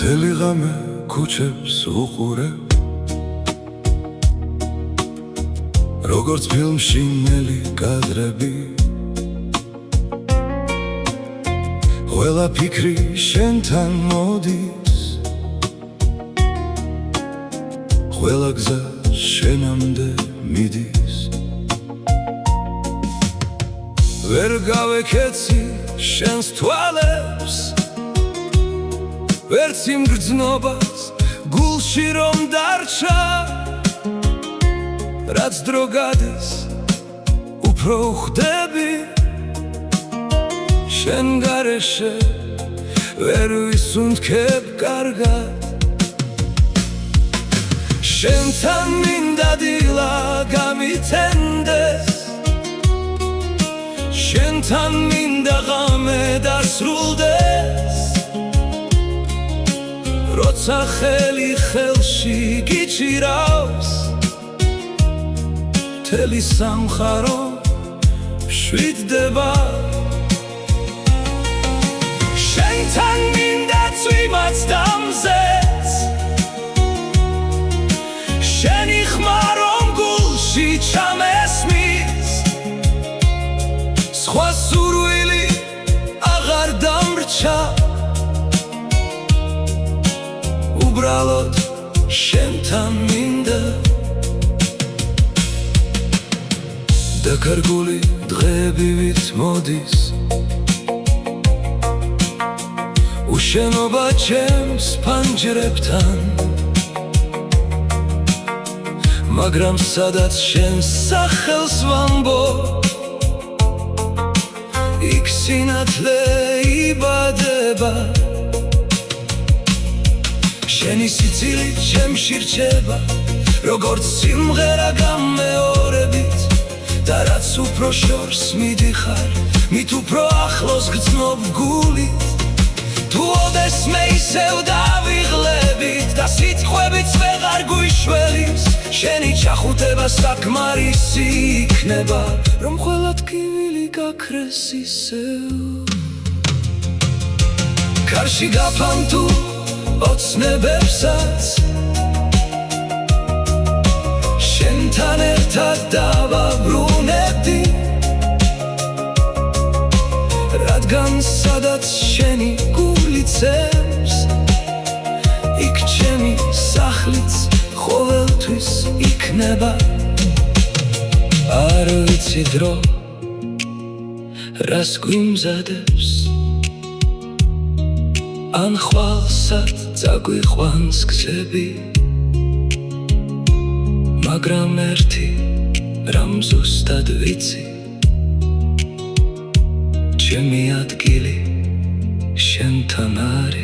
მთელი ღამე ქუჩებს უყურებ, როგორც ფილმში ნელი კადრები. ყველა ფიქრი შენთან მოდის, ყველა გზა შენამდე მიდის. ვერ გავეკეცი შენს თვალებს, ვერც იმ გრძნობას გულში რომ დარჩა, რაც დრო გადის უფრო ვხვდები. შენ გარეშე ვერ ვისუნთქებ კარგად, შენთან მინდა დილა გამითენდეს, შენთან მინდა ღამე დასრულდეს. როცა ხელი ხელში გიჭირავს, მთელი სამხარო მშვიდდება. შენთან მინდა წვიმაც დამზეც, შენი ხმა რომ გულში ჩამესმის, სხვა სურვილი აღარ დამრჩა. უბრალოდ შენთან მინდა დაკარგული დღეები ვით მოდის, უშენობა ჩემს ფანჯრებთან, მაგრამ სადაც შენს სახელს ვამბობ, იქ სინათლე იბადება. შენი სიცილით ჩემში რჩება, როგორც სიმღერა გამეორებით, და რაც უფრო შორს მიდიხარ, მით უფრო ახლოს გრძნობ გულით. თუ ოდესმე ისევ დავიღლებით და სიტყვებიც ვეღარ გვიშველის, შენი ჩახუტება საკმარისი იქნება, რომ ყველა ტკივილი გაქრეს ისევ. კარში გაფამ თუ ოცნებებსაც, შენთან ერთად დავაბრუნებდი, რადგან სადაც შენი გული წევს, იქ ჩემი სახლიც ყოველთვის იქნება. არ ვიცი დრო რას გვიმზადებს, ან ხვალსად წაგვიყვანს გზები, მაგრამ ერთი რამ ზუსტად ვიცი, ჩემი ადგილი შენთან არის.